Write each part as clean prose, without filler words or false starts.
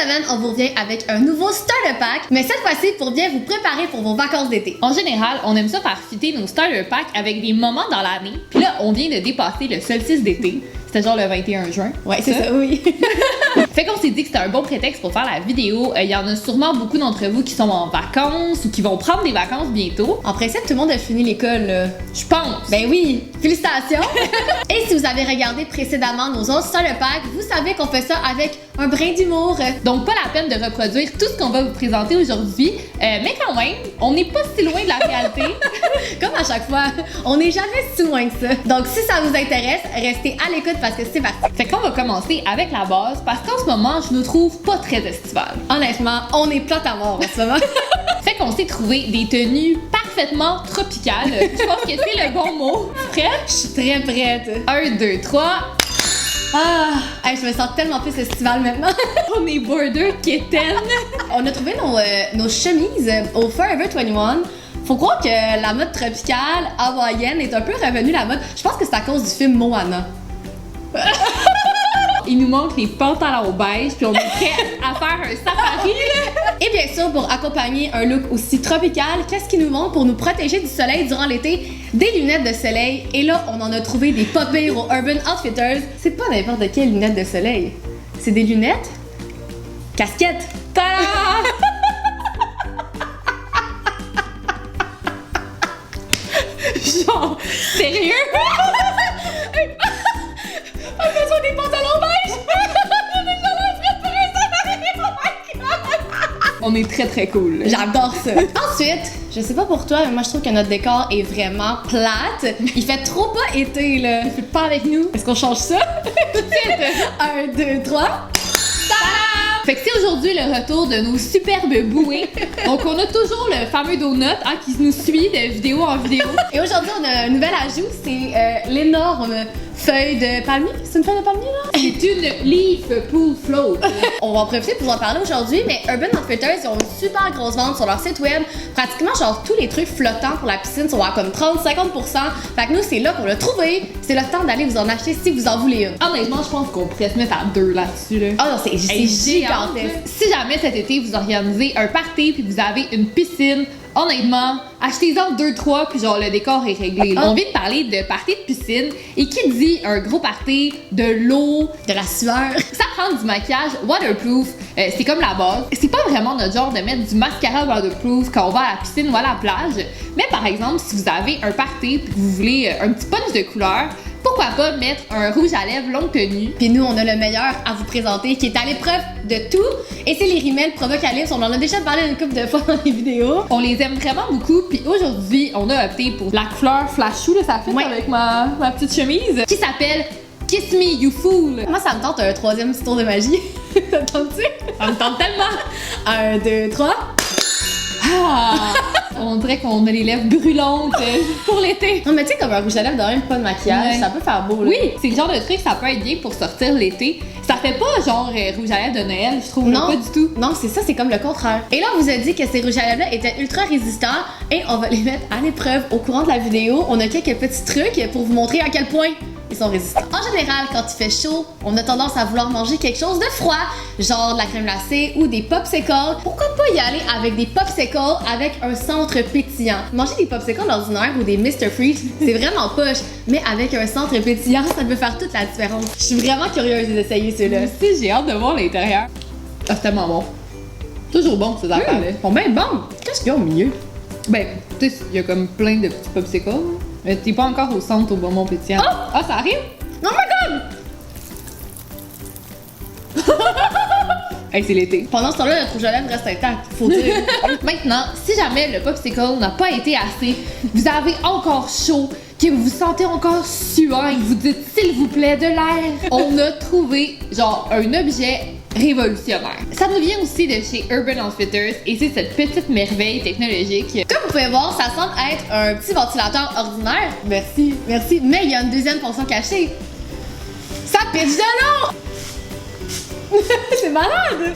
semaine, on vous revient avec un nouveau Starter Pack, mais cette fois-ci pour bien vous préparer pour vos vacances d'été. En général, on aime ça faire fitter nos Starter Packs avec des moments dans l'année. Puis là, on vient de dépasser le solstice d'été. C'était genre le 21 juin. Ouais, c'est ça, oui. Fait qu'on s'est dit que c'était un bon prétexte pour faire la vidéo. Il y en a sûrement beaucoup d'entre vous qui sont en vacances ou qui vont prendre des vacances bientôt. En principe, tout le monde a fini l'école, là. Je pense. Ben oui, félicitations! Et si vous avez regardé précédemment nos autres Starter Packs, vous savez qu'on fait ça avec un brin d'humour. Donc pas la peine de reproduire tout ce qu'on va vous présenter aujourd'hui, mais quand même, on n'est pas si loin de la réalité. Comme à chaque fois, on n'est jamais si loin que ça. Donc si ça vous intéresse, restez à l'écoute parce que c'est parti. Fait qu'on va commencer avec la base parce qu'en ce moment, je nous trouve pas très estival. Honnêtement, on est plate à mort en ce moment. Fait qu'on s'est trouvé des tenues parfaitement tropicales. Je pense que c'est le bon mot. Prête? Je suis très prête. 1, 2, 3. Ah, hey, je me sens tellement plus estivale maintenant. On est border kitten. On a trouvé nos chemises au Forever 21. Faut croire que la mode tropicale hawaïenne est un peu revenue la mode. Je pense que c'est à cause du film Moana. Il nous manque les pantalons beige, puis on est prêt à faire un safari. Et bien sûr, pour accompagner un look aussi tropical, qu'est-ce qui nous manque pour nous protéger du soleil durant l'été? Des lunettes de soleil. Et là, on en a trouvé des pas pires au Urban Outfitters. C'est pas n'importe quelle lunette de soleil. C'est des lunettes casquettes. Ta-da! Genre, sérieux? On a besoin des pantalons beige! On est très très cool. J'adore ça. Ensuite, je sais pas pour toi, mais moi je trouve que notre décor est vraiment plate. Il fait trop pas été là. Tu fais pas avec nous? Est-ce qu'on change ça? Tout de suite! 1, 2, 3. Fait que c'est aujourd'hui le retour de nos superbes bouées. Donc on a toujours le fameux donut qui nous suit de vidéo en vidéo. Et aujourd'hui, on a un nouvel ajout, c'est l'énorme feuille de palmier. C'est une feuille de palmier là? C'est une leaf pool float. On va en profiter pour vous en parler aujourd'hui, mais Urban Outfitters, ils ont une super grosse vente sur leur site web. Pratiquement, genre, tous les trucs flottants pour la piscine sont à comme 30-50%. Fait que nous, c'est là pour le trouver. C'est le temps d'aller vous en acheter si vous en voulez une. Honnêtement, je pense qu'on pourrait se mettre à 2 là-dessus. Là. Ah non, c'est gigantesque. Si jamais cet été, vous organisez un party puis vous avez une piscine, honnêtement, achetez-en 2-3 puis genre le décor est réglé. On vient de parler de party de piscine et qui dit un gros party, de l'eau, de la sueur. Ça prend du maquillage waterproof, c'est comme la base. C'est pas vraiment notre genre de mettre du mascara waterproof quand on va à la piscine ou à la plage. Mais par exemple, si vous avez un party et que vous voulez un petit punch de couleur, pourquoi pas mettre un rouge à lèvres longue tenue. Puis nous, on a le meilleur à vous présenter qui est à l'épreuve de tout. Et c'est les rimels Provocalypse. On en a déjà parlé une couple de fois dans les vidéos. On les aime vraiment beaucoup. Puis aujourd'hui, on a opté pour la couleur flashou, là, ça fait avec ma petite chemise, qui s'appelle Kiss Me You Fool. Moi, ça me tente un troisième petit tour de magie. Ça te tente-tu? Ça me tente tellement. 1, 2, 3. Ah! On dirait qu'on a les lèvres brûlantes pour l'été. Non, mais tu sais, comme un rouge à lèvres de même, pas de maquillage, Ouais. ça peut faire beau, là. Oui, c'est le genre de truc, ça peut être bien pour sortir l'été. Ça fait pas genre rouge à lèvres de Noël, je trouve. Non, pas du tout. Non, c'est ça, c'est comme le contraire. Et là, on vous a dit que ces rouges à lèvres-là étaient ultra résistants et on va les mettre à l'épreuve au courant de la vidéo. On a quelques petits trucs pour vous montrer à quel point ils sont résistants. En général, quand il fait chaud, on a tendance à vouloir manger quelque chose de froid, genre de la crème glacée ou des popsicles. Pourquoi pas y aller avec des popsicles avec un centre pétillant? Manger des popsicles ordinaires ou des Mr. Freeze, c'est vraiment poche, mais avec un centre pétillant, ça peut faire toute la différence. Je suis vraiment curieuse d'essayer ceux-là. Si, j'ai hâte de voir l'intérieur. Ah, c'est tellement bon. Toujours bon ces affaires-là. Ils sont bien bons. Qu'est-ce qu'il y a au milieu? Ben, tu sais, il y a comme plein de petits popsicles. Mais t'es pas encore au centre au bonbon pétillant. Oh! Ah, ça arrive? Oh my god! Hey, c'est l'été. Pendant ce temps-là, notre rouge à lèvres reste intact, faut dire. Maintenant, si jamais le popsicle n'a pas été assez, vous avez encore chaud, que vous vous sentez encore suant et que vous dites s'il vous plaît de l'air, on a trouvé genre un objet révolutionnaire. Ça nous vient aussi de chez Urban Outfitters et c'est cette petite merveille technologique. Comme vous pouvez voir, ça semble être un petit ventilateur ordinaire. Merci, merci. Mais il y a une deuxième fonction cachée. Ça pitch de l'eau! C'est malade!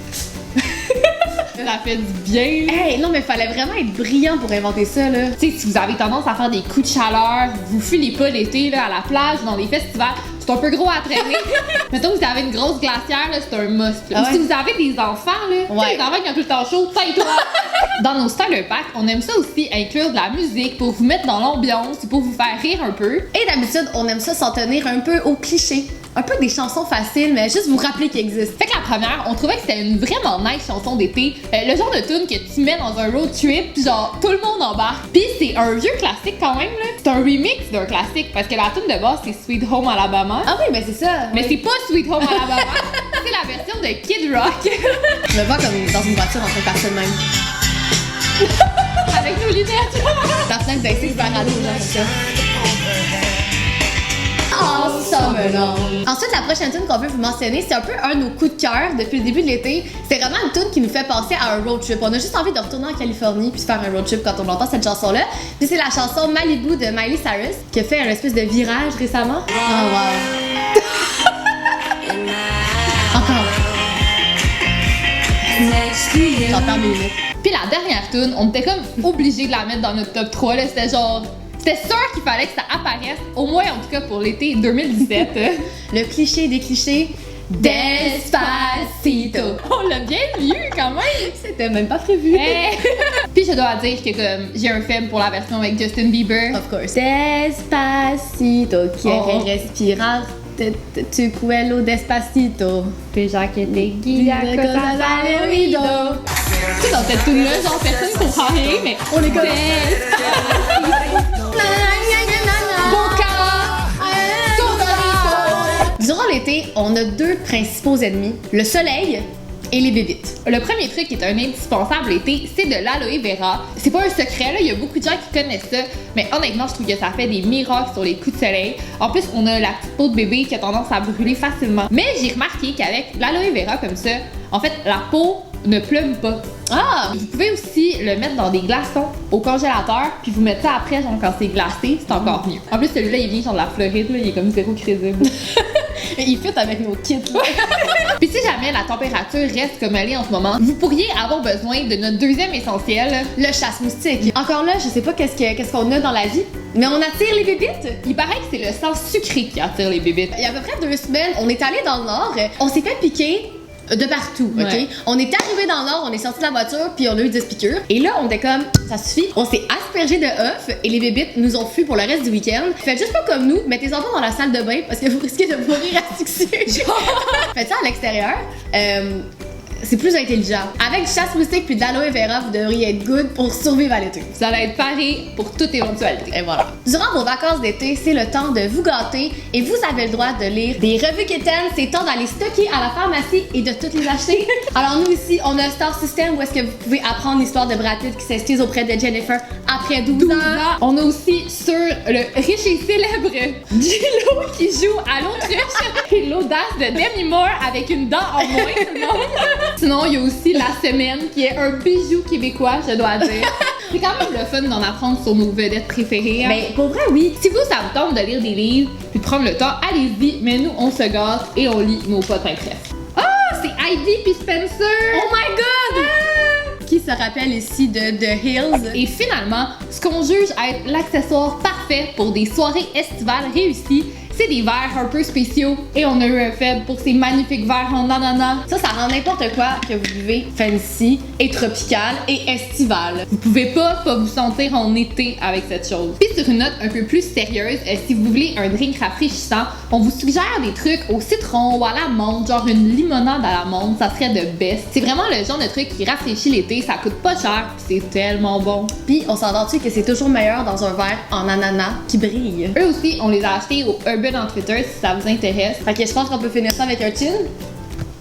Ça fait du bien. Hey, non, mais fallait vraiment être brillant pour inventer ça, là. Tu sais, si vous avez tendance à faire des coups de chaleur, vous filez pas l'été là, à la plage, dans les festivals, c'est c'est un peu gros à traîner. Mettons que vous avez une grosse glacière, là, c'est un must. Là. Ah ouais? Si vous avez des enfants, là, tu sais, les enfants qui ont tout le temps chaud, tais-toi! Dans nos starter packs, on aime ça aussi inclure de la musique pour vous mettre dans l'ambiance, pour vous faire rire un peu. Et d'habitude, on aime ça s'en tenir un peu au cliché. Un peu des chansons faciles, mais juste vous rappeler qu'ils existent. Fait que la première, on trouvait que c'était une vraiment nice chanson d'été. Le genre de tune que tu mets dans un road trip, pis genre tout le monde embarque. Pis c'est un vieux classique quand même, là. C'est un remix d'un classique parce que la tune de base c'est Sweet Home Alabama. Ah oui, mais c'est ça. Mais oui. c'est pas Sweet Home Alabama, c'est la version de Kid Rock. Je me vois comme dans une voiture en train de faire ça de même. Avec nos lunettes. La fenêtre d'essayer de faire aller aux gens comme ça. Oh, summer long. Ensuite, la prochaine tune qu'on veut vous mentionner, c'est un peu un de nos coups de cœur depuis le début de l'été. C'est vraiment une tune qui nous fait penser à un road trip. On a juste envie de retourner en Californie puis de faire un road trip quand on entend cette chanson-là. Puis c'est la chanson Malibu de Miley Cyrus qui a fait un espèce de virage récemment. Oh wow. Encore. J'entends mes limites. Puis la dernière tune, on était comme obligé de la mettre dans notre top 3 là, c'était genre c'était sûr qu'il fallait que ça apparaisse, au moins en tout cas pour l'été 2017. Le cliché des clichés. Despacito. On l'a bien vu quand même. C'était même pas prévu. Puis je dois dire que comme j'ai un faible pour la version avec Justin Bieber. Of course. Despacito, quiere respirar. Tu cuelo despacito. Déjà que te guía cosas al oído. Tu sais, dans cette tune là genre personne comprend rien, mais On est comme Durant l'été, on a deux principaux ennemis, le soleil et les bébites. Le premier truc qui est un indispensable l'été, c'est de l'aloe vera. C'est pas un secret, là, il y a beaucoup de gens qui connaissent ça, mais honnêtement, je trouve que ça fait des miracles sur les coups de soleil. En plus, on a la petite peau de bébé qui a tendance à brûler facilement. Mais j'ai remarqué qu'avec l'aloe vera comme ça, en fait, la peau ne plume pas. Ah! Vous pouvez aussi le mettre dans des glaçons au congélateur, puis vous mettez ça après, genre quand c'est glacé, c'est encore mieux. En plus, celui-là, il vient genre de la Floride, là, il est comme zéro crédible. Il fit avec nos kits, là. Puis si jamais la température reste comme elle est en ce moment, vous pourriez avoir besoin de notre deuxième essentiel, Le chasse-moustique. Encore là, je sais pas qu'est-ce qu'on a dans la vie, mais on attire les bébites. il paraît que c'est le sang sucré qui attire les bébites. Il y a à peu près 2 semaines, on est allé dans le nord, on s'est fait piquer de partout, ok? Ouais. On est arrivé dans le nord, on est sorti de la voiture, puis on a eu 10 piqûres. Et là, on était comme, ça suffit. On s'est aspergé de œufs et les bébites nous ont fui pour le reste du week-end. Faites juste pas comme nous, mettez les enfants dans la salle de bain parce que vous risquez de mourir asphyxiés. Faites ça à l'extérieur. C'est plus intelligent. Avec du chasse-moustique puis de l'aloe vera, vous devriez être good pour survivre à l'été. Ça va être paré pour toute éventualité. Et voilà. Durant vos vacances d'été, c'est le temps de vous gâter et vous avez le droit de lire des revues quétaines. C'est temps d'aller stocker à la pharmacie et de toutes les acheter. Alors nous ici, on a Star System où est-ce que vous pouvez apprendre l'histoire de Brad Pitt qui s'excuse auprès de Jennifer après 12 ans. On a aussi sur le riche et célèbre J-Lo qui joue à l'autruche et l'audace de Demi Moore avec une dent en moins, tout le monde. Sinon, il y a aussi La Semaine qui est un bijou québécois, je dois dire. C'est quand même le fun d'en apprendre sur nos vedettes préférées. Hein? Mais pour vrai, oui. Si vous, ça vous tente de lire des livres puis de prendre le temps, allez-y, mais nous, on se gâte et on lit nos potins préfs. Ah, c'est Heidi puis Spencer! Oh my god! Qui se rappelle ici de The Hills. Et finalement, ce qu'on juge être l'accessoire parfait pour des soirées estivales réussies, c'est des verres un peu spéciaux. Et on a eu un faible pour ces magnifiques verres en ananas. Ça rend n'importe quoi que vous buvez fancy et tropical et estival. Vous pouvez pas vous sentir en été avec cette chose. Puis sur une note un peu plus sérieuse, si vous voulez un drink rafraîchissant, on vous suggère des trucs au citron ou à l'amande, genre une limonade à l'amande, ça serait de best. C'est vraiment le genre de truc qui rafraîchit l'été, ça coûte pas cher, pis c'est tellement bon. Puis on s'entend-tu que c'est toujours meilleur dans un verre en ananas qui brille. Eux aussi, on les a achetés au Urban Outfitters si ça vous intéresse. Fait que je pense qu'on peut finir ça avec un chin.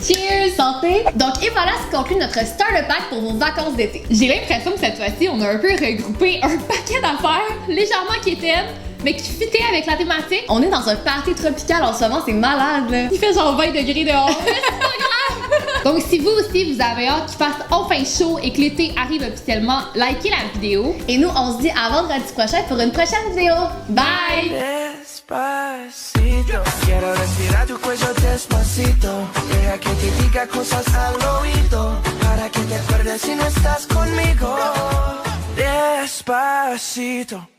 Cheers! Santé! Donc, et voilà ce qui conclut notre starter pack pour vos vacances d'été. J'ai l'impression que cette fois-ci, on a un peu regroupé un paquet d'affaires légèrement quétaines, mais qui fitaient avec la thématique. On est dans un party tropical en ce moment, c'est malade là. Il fait genre 20 degrés dehors. Mais c'est pas grave! Donc, si vous aussi, vous avez hâte qu'il fasse enfin chaud et que l'été arrive officiellement, likez la vidéo. Et nous, on se dit à vendredi prochain pour une prochaine vidéo. Bye! Despacito, quiero respirar tu cuello despacito. Deja que te diga cosas al oído, para que te acuerdes si no estás conmigo. Despacito.